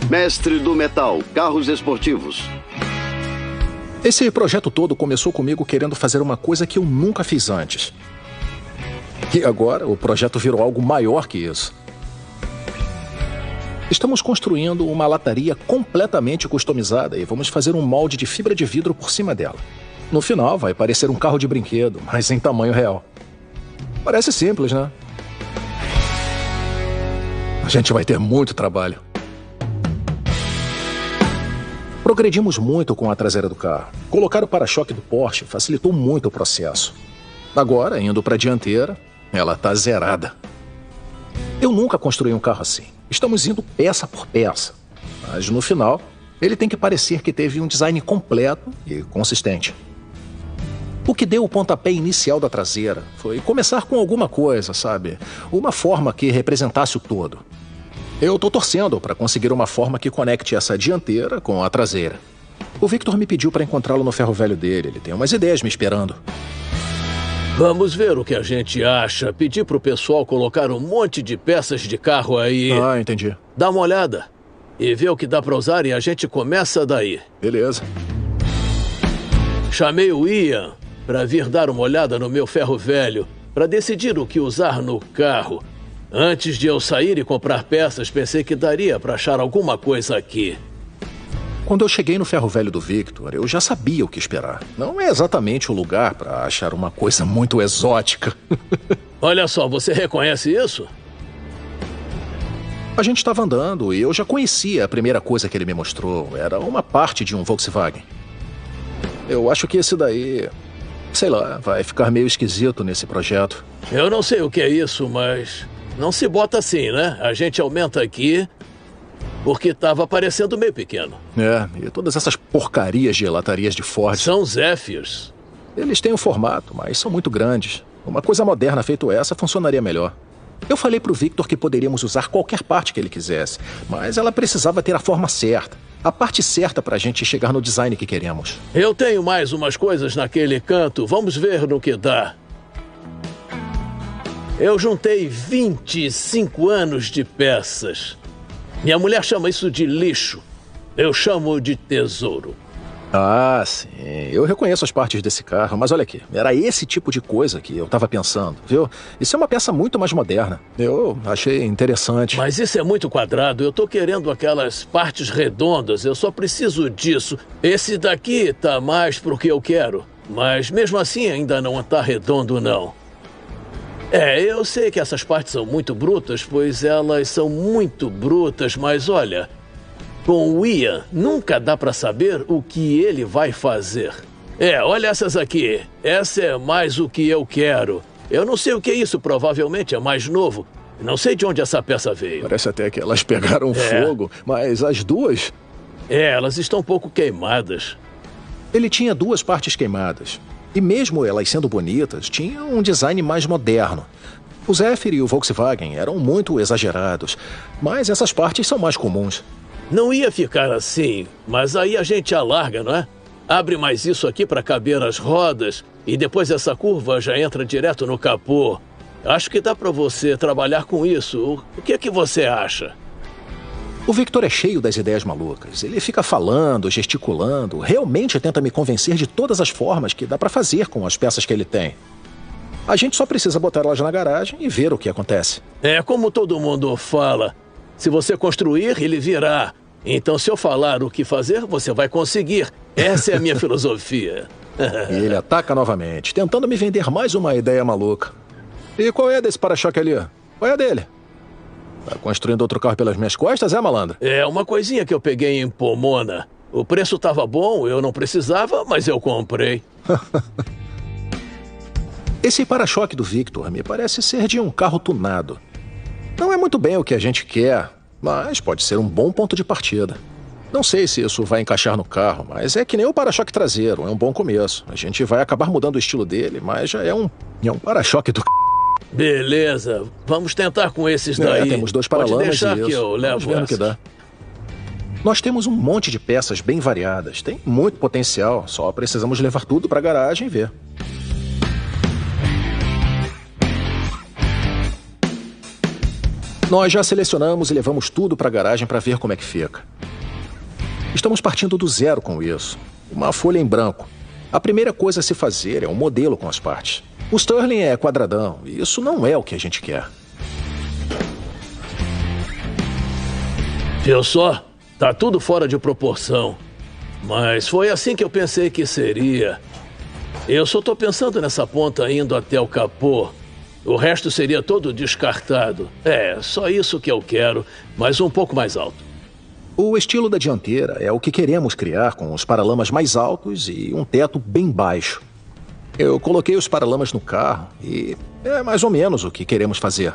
Mestre do Metal, carros esportivos. Esse projeto todo começou comigo querendo fazer uma coisa que eu nunca fiz antes. E agora o projeto virou algo maior que isso. Estamos construindo uma lataria completamente customizada e vamos fazer um molde de fibra de vidro por cima dela. No final vai parecer um carro de brinquedo, mas em tamanho real. Parece simples, né? A gente vai ter muito trabalho. Progredimos muito com a traseira do carro. Colocar o para-choque do Porsche facilitou muito o processo. Agora, indo para a dianteira, ela está zerada. Eu nunca construí um carro assim. Estamos indo peça por peça. Mas no final, ele tem que parecer que teve um design completo e consistente. O que deu o pontapé inicial da traseira foi começar com alguma coisa, sabe? Uma forma que representasse o todo. Eu tô torcendo para conseguir uma forma que conecte essa dianteira com a traseira. O Victor me pediu para encontrá-lo no ferro velho dele. Ele tem umas ideias me esperando. Vamos ver o que a gente acha. Pedi pro pessoal colocar um monte de peças de carro aí. Ah, entendi. Dá uma olhada e vê o que dá pra usar e a gente começa daí. Beleza. Chamei o Ian pra vir dar uma olhada no meu ferro velho, pra decidir o que usar no carro. Antes de eu sair e comprar peças, pensei que daria pra achar alguma coisa aqui. Quando eu cheguei no ferro velho do Victor, eu já sabia o que esperar. Não é exatamente o lugar para achar uma coisa muito exótica. Olha só, você reconhece isso? A gente estava andando e eu já conhecia a primeira coisa que ele me mostrou. Era uma parte de um Volkswagen. Eu acho que esse daí, sei lá, vai ficar meio esquisito nesse projeto. Eu não sei o que é isso, mas não se bota assim, né? A gente aumenta aqui porque estava parecendo meio pequeno. É, e todas essas porcarias de latarias de Ford. São Zephyrs. Eles têm um formato, mas são muito grandes. Uma coisa moderna feito essa funcionaria melhor. Eu falei pro Victor que poderíamos usar qualquer parte que ele quisesse, mas ela precisava ter a forma certa. A parte certa pra gente chegar no design que queremos. Eu tenho mais umas coisas naquele canto. Vamos ver no que dá. Eu juntei 25 anos de peças. Minha mulher chama isso de lixo. Eu chamo de tesouro. Ah, sim. Eu reconheço as partes desse carro, mas olha aqui. Era esse tipo de coisa que eu tava pensando, viu? Isso é uma peça muito mais moderna. Eu achei interessante. Mas isso é muito quadrado. Eu tô querendo aquelas partes redondas. Eu só preciso disso. Esse daqui tá mais pro que eu quero. Mas mesmo assim ainda não tá redondo, não. Eu sei que essas partes são muito brutas, pois elas são muito brutas, mas olha, com o Ian nunca dá pra saber o que ele vai fazer. Olha essas aqui. Essa é mais o que eu quero. Eu não sei o que é isso, provavelmente é mais novo. Não sei de onde essa peça veio. Parece até que elas pegaram fogo, mas as duas... elas estão um pouco queimadas. Ele tinha duas partes queimadas. E mesmo elas sendo bonitas, tinham um design mais moderno. O Zephyr e o Volkswagen eram muito exagerados, mas essas partes são mais comuns. Não ia ficar assim, mas aí a gente alarga, não é? Abre mais isso aqui para caber as rodas e depois essa curva já entra direto no capô. Acho que dá para você trabalhar com isso. O que é que você acha? O Victor é cheio das ideias malucas. Ele fica falando, gesticulando, realmente tenta me convencer de todas as formas que dá pra fazer com as peças que ele tem. A gente só precisa botar elas na garagem e ver o que acontece. É como todo mundo fala. Se você construir, ele virá. Então, se eu falar o que fazer, você vai conseguir. Essa é a minha filosofia. E ele ataca novamente, tentando me vender mais uma ideia maluca. E qual é desse para-choque ali? Qual é a dele? Tá construindo outro carro pelas minhas costas, malandro? É uma coisinha que eu peguei em Pomona. O preço tava bom, eu não precisava, mas eu comprei. Esse para-choque do Victor me parece ser de um carro tunado. Não é muito bem o que a gente quer, mas pode ser um bom ponto de partida. Não sei se isso vai encaixar no carro, mas é que nem o para-choque traseiro, é um bom começo. A gente vai acabar mudando o estilo dele, mas já é um para-choque do Beleza, vamos tentar com esses daí. Temos dois paralamas Pode deixar e isso. Que eu levo Vamos ver no que dá. Nós temos um monte de peças bem variadas. Tem muito potencial, só precisamos levar tudo para a garagem e ver. Nós já selecionamos e levamos tudo para a garagem para ver como é que fica. Estamos partindo do zero com isso. Uma folha em branco. A primeira coisa a se fazer é um modelo com as partes. O Sterling é quadradão e isso não é o que a gente quer. Viu só? Tá tudo fora de proporção. Mas foi assim que eu pensei que seria. Eu só tô pensando nessa ponta indo até o capô. O resto seria todo descartado. É, só isso que eu quero, mas um pouco mais alto. O estilo da dianteira é o que queremos criar, com os paralamas mais altos e um teto bem baixo. Eu coloquei os paralamas no carro e é mais ou menos o que queremos fazer.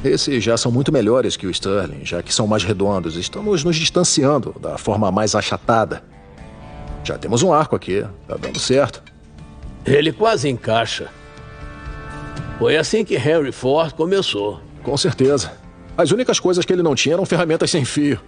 Esses já são muito melhores que o Sterling, já que são mais redondos. Estamos nos distanciando da forma mais achatada. Já temos um arco aqui, tá dando certo. Ele quase encaixa. Foi assim que Henry Ford começou. Com certeza. As únicas coisas que ele não tinha eram ferramentas sem fio.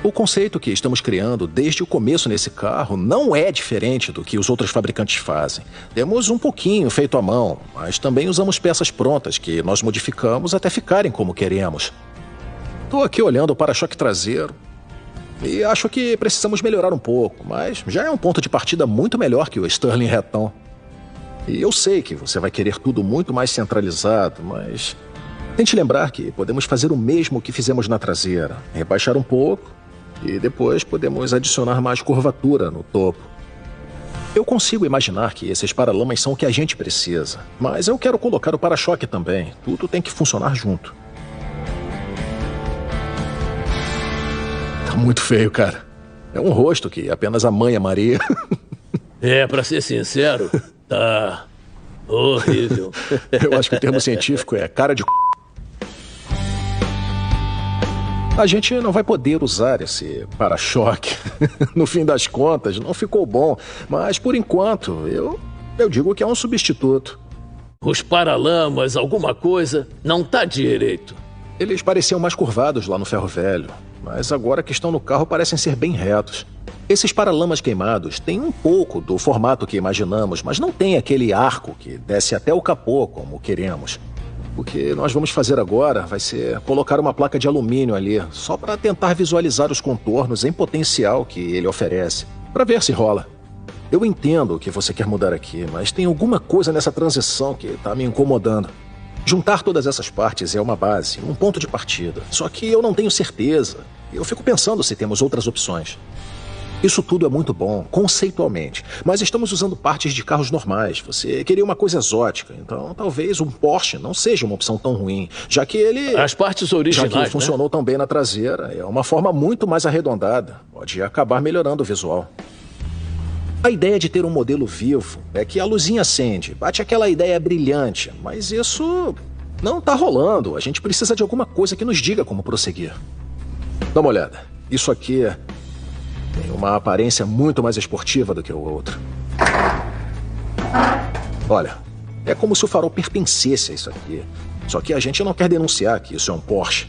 O conceito que estamos criando desde o começo nesse carro não é diferente do que os outros fabricantes fazem. Temos um pouquinho feito à mão, mas também usamos peças prontas que nós modificamos até ficarem como queremos. Estou aqui olhando o para-choque traseiro e acho que precisamos melhorar um pouco, mas já é um ponto de partida muito melhor que o Sterling retão. E eu sei que você vai querer tudo muito mais centralizado, mas tente lembrar que podemos fazer o mesmo que fizemos na traseira, rebaixar um pouco e depois podemos adicionar mais curvatura no topo. Eu consigo imaginar que esses paralamas são o que a gente precisa, mas eu quero colocar o para-choque também. Tudo tem que funcionar junto. Tá muito feio, cara. É um rosto que apenas a mãe amaria. É, pra ser sincero, tá horrível. Eu acho que o termo científico é cara de c***. A gente não vai poder usar esse para-choque. No fim das contas, não ficou bom. Mas, por enquanto, eu digo que é um substituto. Os paralamas, alguma coisa, não tá direito. Eles pareciam mais curvados lá no ferro velho, mas agora que estão no carro parecem ser bem retos. Esses paralamas queimados têm um pouco do formato que imaginamos, mas não tem aquele arco que desce até o capô como queremos. O que nós vamos fazer agora vai ser colocar uma placa de alumínio ali, só para tentar visualizar os contornos em potencial que ele oferece, para ver se rola. Eu entendo o que você quer mudar aqui, mas tem alguma coisa nessa transição que está me incomodando. Juntar todas essas partes é uma base, um ponto de partida. Só que eu não tenho certeza. Eu fico pensando se temos outras opções. Isso tudo é muito bom, conceitualmente, mas estamos usando partes de carros normais. Você queria uma coisa exótica, então talvez um Porsche não seja uma opção tão ruim, já que ele... As partes originais, já que funcionou tão bem na traseira, é uma forma muito mais arredondada. Pode acabar melhorando o visual. A ideia de ter um modelo vivo é que a luzinha acende, bate aquela ideia brilhante, mas isso não tá rolando. A gente precisa de alguma coisa que nos diga como prosseguir. Dá uma olhada. Isso aqui tem uma aparência muito mais esportiva do que o outro. Olha, é como se o farol pertencesse a isso aqui. Só que a gente não quer denunciar que isso é um Porsche.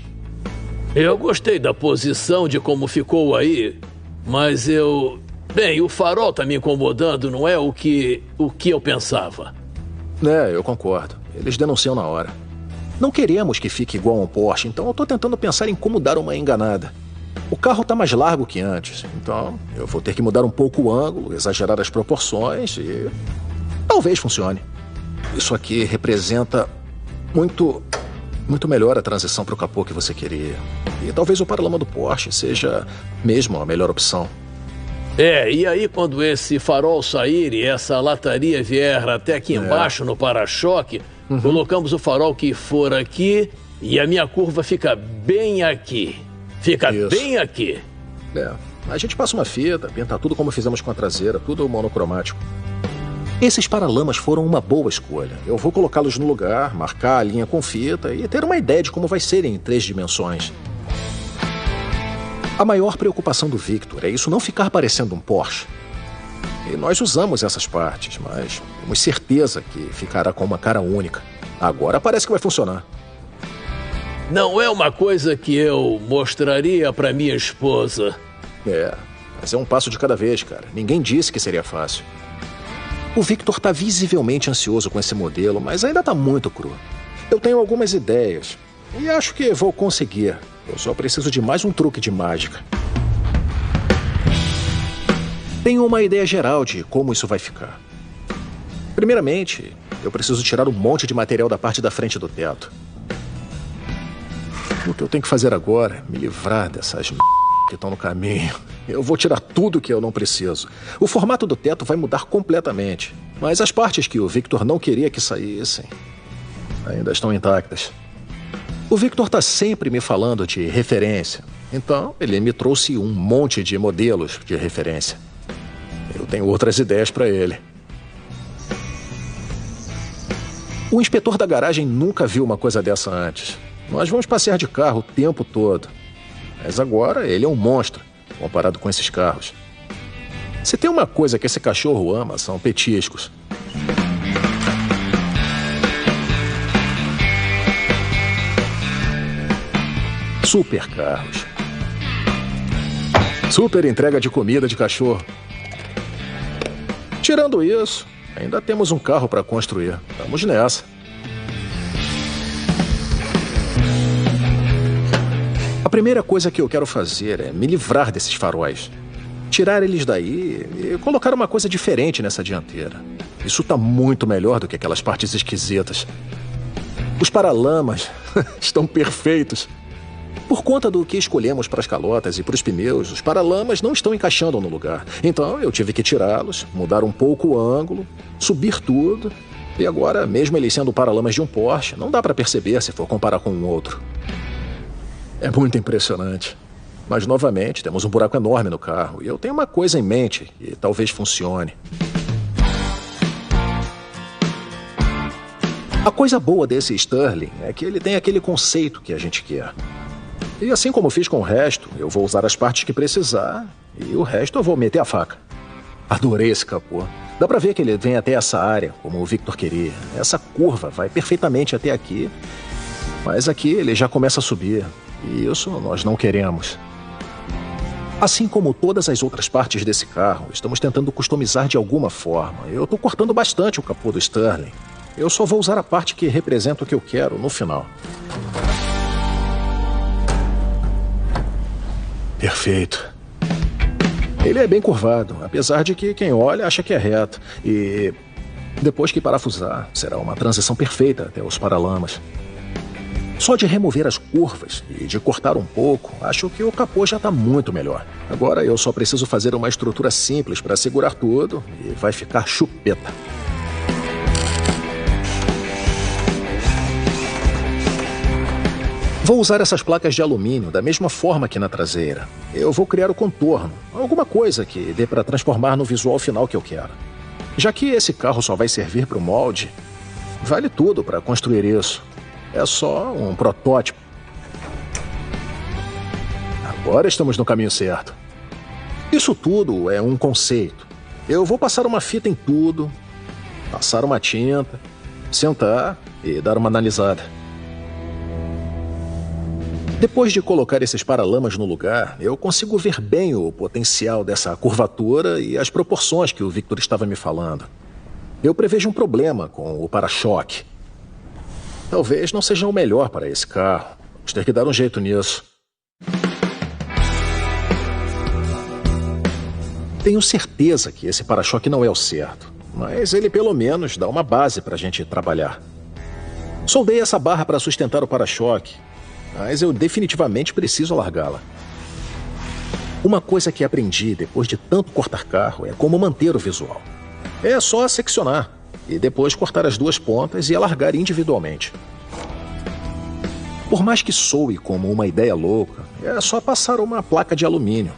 Eu gostei da posição de como ficou aí, mas Bem, o farol tá me incomodando, não é o que eu pensava. É, eu concordo. Eles denunciam na hora. Não queremos que fique igual a um Porsche, então eu tô tentando pensar em como dar uma enganada. O carro tá mais largo que antes, então eu vou ter que mudar um pouco o ângulo, exagerar as proporções e talvez funcione. Isso aqui representa muito melhor a transição para o capô que você queria. E talvez o paralama do Porsche seja mesmo a melhor opção. É, e aí quando esse farol sair e essa lataria vier até aqui embaixo no para-choque, colocamos o farol que for aqui e a minha curva fica bem aqui. Fica Isso. Bem aqui. É, a gente passa uma fita, pinta tudo como fizemos com a traseira, tudo monocromático. Esses paralamas foram uma boa escolha. Eu vou colocá-los no lugar, marcar a linha com fita e ter uma ideia de como vai ser em 3 dimensões. A maior preocupação do Victor é isso não ficar parecendo um Porsche. E nós usamos essas partes, mas temos certeza que ficará com uma cara única. Agora parece que vai funcionar. Não é uma coisa que eu mostraria pra minha esposa. É, mas é um passo de cada vez, cara. Ninguém disse que seria fácil. O Victor tá visivelmente ansioso com esse modelo, mas ainda tá muito cru. Eu tenho algumas ideias. E acho que vou conseguir. Eu só preciso de mais um truque de mágica. Tenho uma ideia geral de como isso vai ficar. Primeiramente, eu preciso tirar um monte de material da parte da frente do teto. O que eu tenho que fazer agora é me livrar dessas que estão no caminho. Eu vou tirar tudo que eu não preciso. O formato do teto vai mudar completamente, mas as partes que o Victor não queria que saíssem ainda estão intactas. O Victor está sempre me falando de referência, então ele me trouxe um monte de modelos de referência. Eu tenho outras ideias para ele. O inspetor da garagem nunca viu uma coisa dessa antes. Nós vamos passear de carro o tempo todo. Mas agora ele é um monstro, comparado com esses carros. Se tem uma coisa que esse cachorro ama, são petiscos. Super carros. Super entrega de comida de cachorro. Tirando isso, ainda temos um carro para construir. Vamos nessa. A primeira coisa que eu quero fazer é me livrar desses faróis. Tirar eles daí e colocar uma coisa diferente nessa dianteira. Isso tá muito melhor do que aquelas partes esquisitas. Os paralamas estão perfeitos. Por conta do que escolhemos para as calotas e para os pneus, os paralamas não estão encaixando no lugar. Então eu tive que tirá-los, mudar um pouco o ângulo, subir tudo. E agora, mesmo eles sendo paralamas de um Porsche, não dá para perceber se for comparar com um outro. É muito impressionante. Mas, novamente, temos um buraco enorme no carro. E eu tenho uma coisa em mente e talvez funcione. A coisa boa desse Sterling é que ele tem aquele conceito que a gente quer. E assim como fiz com o resto, eu vou usar as partes que precisar e o resto eu vou meter a faca. Adorei esse capô. Dá pra ver que ele vem até essa área, como o Victor queria. Essa curva vai perfeitamente até aqui, mas aqui ele já começa a subir. E isso nós não queremos. Assim como todas as outras partes desse carro, estamos tentando customizar de alguma forma. Eu tô cortando bastante o capô do Sterling. Eu só vou usar a parte que representa o que eu quero no final. Perfeito. Ele é bem curvado, apesar de que quem olha acha que é reto. E depois que parafusar, será uma transição perfeita até os paralamas. Só de remover as curvas e de cortar um pouco, acho que o capô já está muito melhor. Agora eu só preciso fazer uma estrutura simples para segurar tudo e vai ficar chupeta. Vou usar essas placas de alumínio da mesma forma que na traseira. Eu vou criar o contorno, alguma coisa que dê para transformar no visual final que eu quero. Já que esse carro só vai servir para o molde, vale tudo para construir isso. É só um protótipo. Agora estamos no caminho certo. Isso tudo é um conceito. Eu vou passar uma fita em tudo, passar uma tinta, sentar e dar uma analisada. Depois de colocar esses paralamas no lugar, eu consigo ver bem o potencial dessa curvatura e as proporções que o Victor estava me falando. Eu prevejo um problema com o para-choque. Talvez não seja o melhor para esse carro. Vamos ter que dar um jeito nisso. Tenho certeza que esse para-choque não é o certo, mas ele pelo menos dá uma base para a gente trabalhar. Soldei essa barra para sustentar o para-choque, mas eu definitivamente preciso largá-la. Uma coisa que aprendi depois de tanto cortar carro é como manter o visual. É só seccionar e depois cortar as duas pontas e alargar individualmente. Por mais que soe como uma ideia louca, é só passar uma placa de alumínio.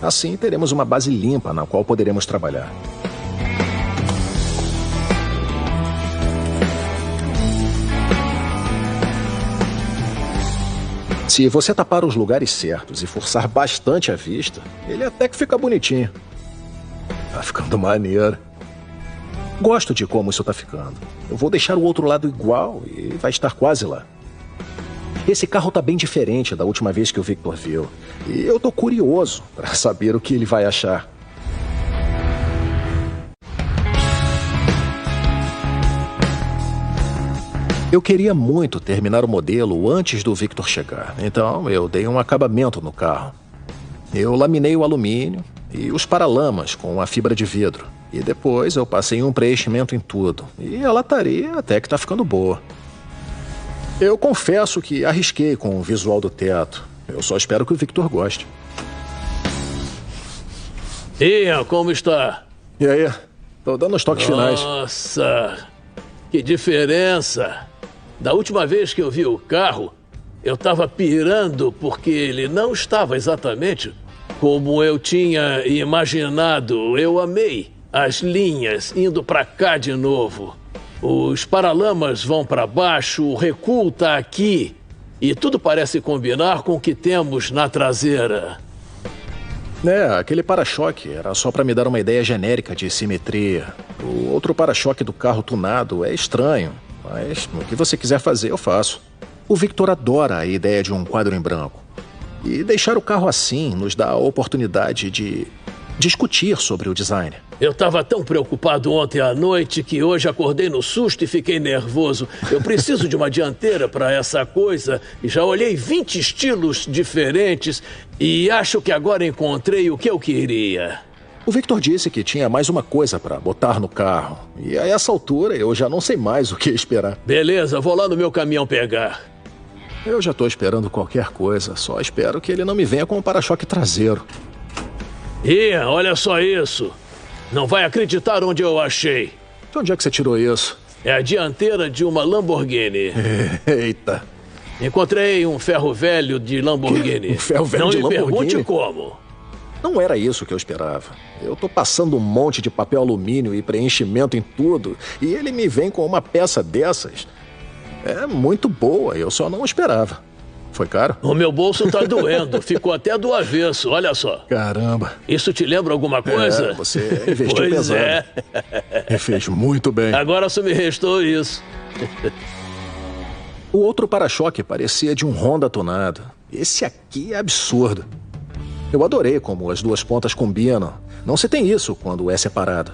Assim teremos uma base limpa na qual poderemos trabalhar. Se você tapar os lugares certos e forçar bastante a vista, ele até que fica bonitinho. Tá ficando maneiro. Gosto de como isso tá ficando. Eu vou deixar o outro lado igual e vai estar quase lá. Esse carro tá bem diferente da última vez que o Victor viu. E eu tô curioso para saber o que ele vai achar. Eu queria muito terminar o modelo antes do Victor chegar, então eu dei um acabamento no carro. Eu laminei o alumínio e os paralamas com a fibra de vidro. E depois eu passei um preenchimento em tudo. E a lataria até que tá ficando boa. Eu confesso que arrisquei com o visual do teto. Eu só espero que o Victor goste. Ian, como está? E aí? Tô dando os toques finais. Nossa, que diferença! Da última vez que eu vi o carro, eu tava pirando porque ele não estava exatamente como eu tinha imaginado. Eu amei as linhas indo pra cá de novo. Os paralamas vão pra baixo, o recuo tá aqui. E tudo parece combinar com o que temos na traseira. Aquele para-choque era só pra me dar uma ideia genérica de simetria. O outro para-choque do carro tunado é estranho, mas o que você quiser fazer eu faço. O Victor adora a ideia de um quadro em branco. E deixar o carro assim nos dá a oportunidade de discutir sobre o design. Eu estava tão preocupado ontem à noite que hoje acordei no susto e fiquei nervoso. Eu preciso de uma dianteira para essa coisa e já olhei 20 estilos diferentes e acho que agora encontrei o que eu queria. O Victor disse que tinha mais uma coisa para botar no carro. E a essa altura eu já não sei mais o que esperar. Beleza, vou lá no meu caminhão pegar. Eu já estou esperando qualquer coisa. Só espero que ele não me venha com um para-choque traseiro. Ian, olha só isso. Não vai acreditar onde eu achei. De onde é que você tirou isso? É a dianteira de uma Lamborghini. Eita. Encontrei um ferro velho de Lamborghini. Um ferro velho de Lamborghini? Não me pergunte como. Não era isso que eu esperava. Eu tô passando um monte de papel alumínio e preenchimento em tudo, e ele me vem com uma peça dessas. É muito boa, eu só não esperava. Foi caro? O meu bolso tá doendo, ficou até do avesso, olha só. Caramba. Isso te lembra alguma coisa? Você investiu pois pesado. É. E fez muito bem. Agora só me restou isso. O outro para-choque parecia de um Honda tunado. Esse aqui é absurdo. Eu adorei como as duas pontas combinam. Não se tem isso quando é separado.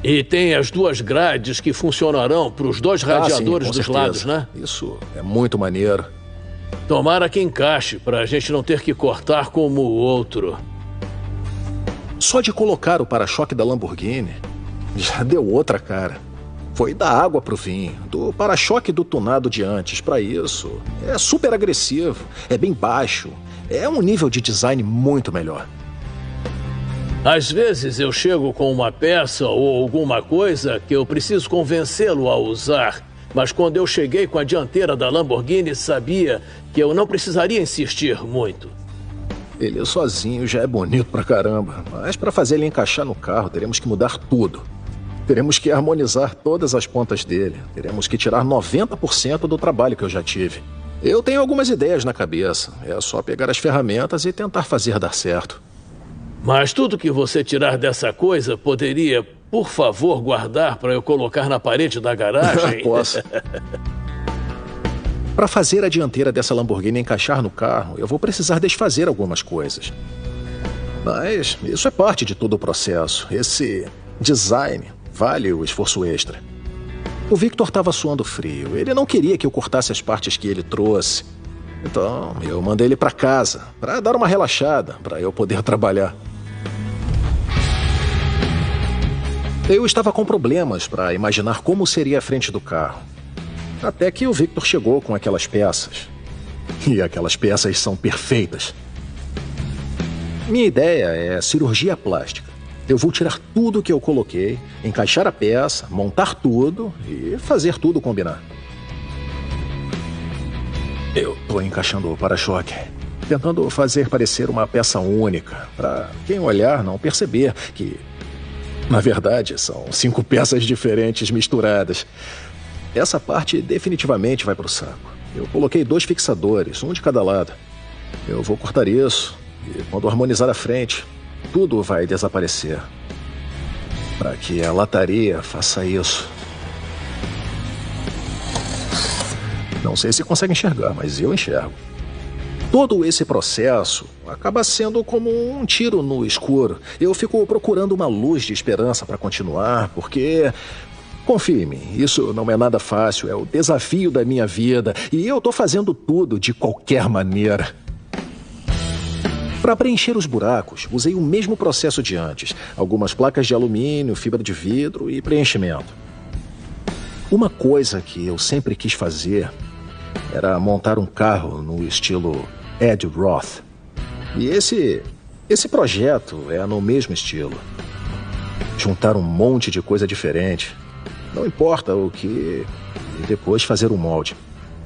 E tem as duas grades que funcionarão para os dois radiadores sim, dos certeza. lados, né? Isso é muito maneiro. Tomara que encaixe, para a gente não ter que cortar como o outro. Só de colocar o para-choque da Lamborghini já deu outra cara. Foi da água pro vinho, do para-choque do tunado de antes para isso. É super agressivo, é bem baixo, é um nível de design muito melhor. Às vezes eu chego com uma peça ou alguma coisa que eu preciso convencê-lo a usar. Mas quando eu cheguei com a dianteira da Lamborghini, sabia que eu não precisaria insistir muito. Ele sozinho já é bonito pra caramba, mas para fazer ele encaixar no carro, teremos que mudar tudo. Teremos que harmonizar todas as pontas dele. Teremos que tirar 90% do trabalho que eu já tive. Eu tenho algumas ideias na cabeça. É só pegar as ferramentas e tentar fazer dar certo. Mas tudo que você tirar dessa coisa poderia, por favor, guardar para eu colocar na parede da garagem? Posso. Para fazer a dianteira dessa Lamborghini encaixar no carro, eu vou precisar desfazer algumas coisas. Mas isso é parte de todo o processo. Esse design vale o esforço extra. O Victor estava suando frio. Ele não queria que eu cortasse as partes que ele trouxe. Então, eu mandei ele para casa, para dar uma relaxada, para eu poder trabalhar. Eu estava com problemas para imaginar como seria a frente do carro. Até que o Victor chegou com aquelas peças. E aquelas peças são perfeitas. Minha ideia é cirurgia plástica. Eu vou tirar tudo que eu coloquei, encaixar a peça, montar tudo e fazer tudo combinar. Eu tô encaixando o para-choque, tentando fazer parecer uma peça única, para quem olhar não perceber que, na verdade, são 5 peças diferentes misturadas. Essa parte definitivamente vai pro saco. Eu coloquei 2 fixadores, um de cada lado. Eu vou cortar isso e quando harmonizar a frente, tudo vai desaparecer. Para que a lataria faça isso. Não sei se consegue enxergar, mas eu enxergo. Todo esse processo acaba sendo como um tiro no escuro. Eu fico procurando uma luz de esperança para continuar, porque Confie em mim, isso não é nada fácil, é o desafio da minha vida e eu tô fazendo tudo de qualquer maneira. Para preencher os buracos, usei o mesmo processo de antes. Algumas placas de alumínio, fibra de vidro e preenchimento. Uma coisa que eu sempre quis fazer era montar um carro no estilo Ed Roth. E esse projeto é no mesmo estilo. Juntar um monte de coisa diferente. Não importa o que... E depois fazer um molde.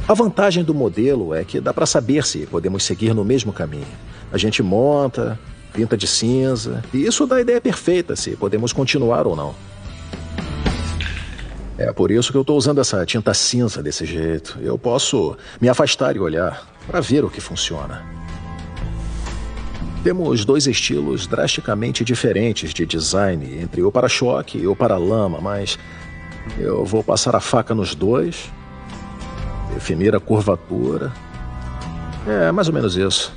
A vantagem do modelo é que dá para saber se podemos seguir no mesmo caminho. A gente monta, pinta de cinza, e isso dá a ideia perfeita se podemos continuar ou não. É por isso que eu estou usando essa tinta cinza desse jeito. Eu posso me afastar e olhar para ver o que funciona. Temos dois estilos drasticamente diferentes de design entre o para-choque e o para-lama, mas eu vou passar a faca nos dois, definir a curvatura. É mais ou menos isso.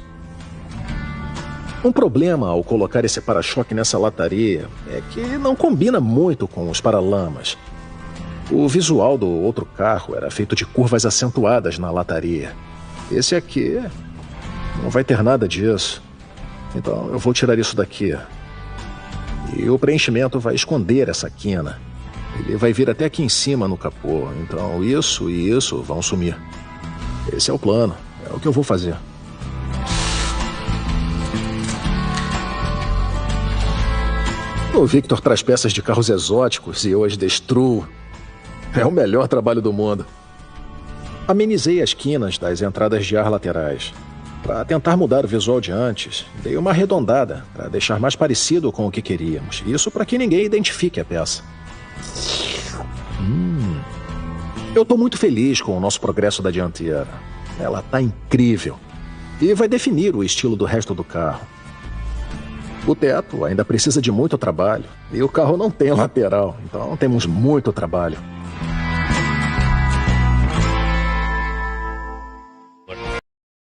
Um problema ao colocar esse para-choque nessa lataria é que não combina muito com os paralamas. O visual do outro carro era feito de curvas acentuadas na lataria. Esse aqui não vai ter nada disso. Então eu vou tirar isso daqui. E o preenchimento vai esconder essa quina. Ele vai vir até aqui em cima no capô. Então isso e isso vão sumir. Esse é o plano. É o que eu vou fazer. O Victor traz peças de carros exóticos e eu as destruo. É o melhor trabalho do mundo. Amenizei as quinas das entradas de ar laterais. Para tentar mudar o visual de antes, dei uma arredondada para deixar mais parecido com o que queríamos. Isso para que ninguém identifique a peça. Eu estou muito feliz com o nosso progresso da dianteira. Ela está incrível. E vai definir o estilo do resto do carro. O teto ainda precisa de muito trabalho. E o carro não tem lateral, então temos muito trabalho.